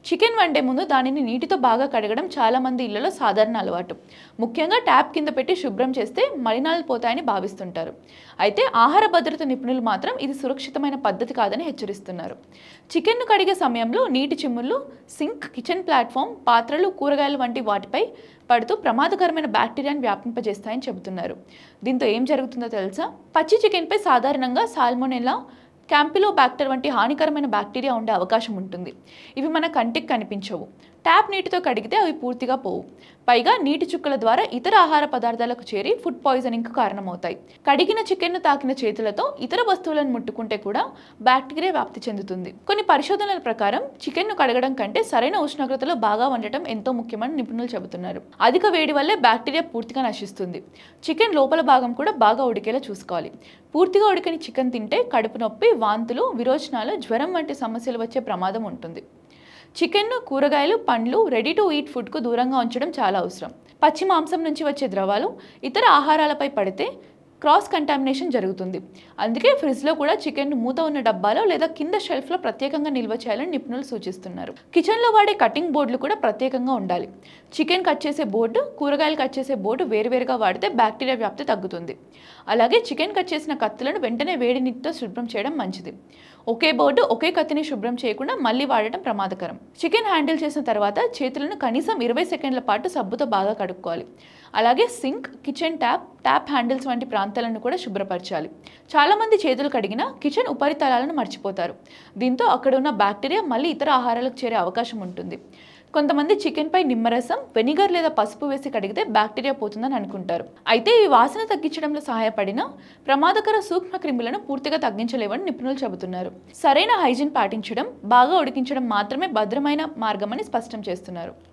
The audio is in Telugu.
చికెన్ వండే ముందు దానిని నీటితో బాగా కడగడం చాలామంది ఇళ్లలో సాధారణ అలవాటు. ముఖ్యంగా ట్యాప్ కింద పెట్టి శుభ్రం చేస్తే మలినాలు పోతాయని భావిస్తుంటారు. అయితే ఆహార భద్రత నిపుణులు మాత్రం ఇది సురక్షితమైన పద్ధతి కాదని హెచ్చరిస్తున్నారు. చికెన్ను కడిగే సమయంలో నీటి చిమ్ముళ్ళు, సింక్, కిచెన్ ప్లాట్ఫామ్, పాత్రలు, కూరగాయలు వంటి వాటిపై పడుతూ ప్రమాదకరమైన బ్యాక్టీరియాను వ్యాపింపజేస్తాయని చెబుతున్నారు. దీంతో ఏం జరుగుతుందో తెలుసా? పచ్చి చికెన్పై సాధారణంగా సాల్మొనెల్లా, క్యాంపిలోబాక్టర్ వంటి హానికరమైన బ్యాక్టీరియా ఉండే అవకాశం ఉంటుంది. ఇవి మన కంటికి కనిపించవు. ట్యాప్ నీటితో కడిగితే అవి పూర్తిగా పోవు. పైగా నీటి చుక్కల ద్వారా ఇతర ఆహార పదార్థాలకు చేరి ఫుడ్ పాయిజనింగ్కు కారణమవుతాయి. కడిగిన చికెన్ను తాకిన చేతులతో ఇతర వస్తువులను ముట్టుకుంటే కూడా బ్యాక్టీరియా వ్యాప్తి చెందుతుంది. కొన్ని పరిశోధనల ప్రకారం చికెన్ను కడగడం కంటే సరైన ఉష్ణోగ్రతలో బాగా వండటం ఎంతో ముఖ్యమని నిపుణులు చెబుతున్నారు. అధిక వేడి వల్లే బ్యాక్టీరియా పూర్తిగా నశిస్తుంది. చికెన్ లోపల భాగం కూడా బాగా ఉడికేలా చూసుకోవాలి. పూర్తిగా ఉడికని చికెన్ తింటే కడుపు నొప్పి, వాంతులు, విరోచనాలు, జ్వరం వంటి సమస్యలు వచ్చే ప్రమాదం ఉంటుంది. చికెన్ను, కూరగాయలు, పండ్లు, రెడీ టు ఈట్ ఫుడ్కు దూరంగా ఉంచడం చాలా అవసరం. పచ్చి మాంసం నుంచి వచ్చే ద్రవాలు ఇతర ఆహారాలపై పడితే క్రాస్ కంటామినేషన్ జరుగుతుంది. అందుకే ఫ్రిడ్జ్లో కూడా చికెన్ను మూత ఉన్న డబ్బాలో లేదా కింద షెల్ఫ్లో ప్రత్యేకంగా నిల్వ చేయాలని నిపుణులు సూచిస్తున్నారు. కిచెన్లో వాడే కటింగ్ బోర్డులు కూడా ప్రత్యేకంగా ఉండాలి. చికెన్ కట్ చేసే బోర్డు, కూరగాయలు కట్ చేసే బోర్డు వేరువేరుగా వాడితే బ్యాక్టీరియా వ్యాప్తి తగ్గుతుంది. అలాగే చికెన్ కట్ చేసిన కత్తులను వెంటనే వేడి నీటితో శుభ్రం చేయడం మంచిది. ఒకే బోర్డు, ఒకే కత్తిని శుభ్రం చేయకుండా మళ్ళీ వాడటం ప్రమాదకరం. చికెన్ హ్యాండిల్ చేసిన తర్వాత చేతులను కనీసం 20 సెకండ్ల పాటు సబ్బుతో బాగా కడుక్కోవాలి. అలాగే సింక్, కిచెన్ ట్యాప్ హ్యాండిల్స్ వంటి ప్రాంతాలను కూడా శుభ్రపరచాలి. చాలామంది చేతులు కడిగినా కిచెన్ ఉపరితలాలను మర్చిపోతారు. దీంతో అక్కడ ఉన్న బ్యాక్టీరియా మళ్ళీ ఇతర ఆహారాలకు చేరే అవకాశం ఉంటుంది. కొంతమంది చికెన్పై నిమ్మరసం, వెనిగర్ లేదా పసుపు వేసి కడిగితే బ్యాక్టీరియా పోతుందని అనుకుంటారు. అయితే ఈ వాసన తగ్గించడంలో సహాయపడిన ప్రమాదకర సూక్ష్మ క్రిములను పూర్తిగా తగ్గించలేవని నిపుణులు చెబుతున్నారు. సరైన హైజీన్ పాటించడం, బాగా ఉడికించడం మాత్రమే భద్రమైన మార్గమని స్పష్టం చేస్తున్నారు.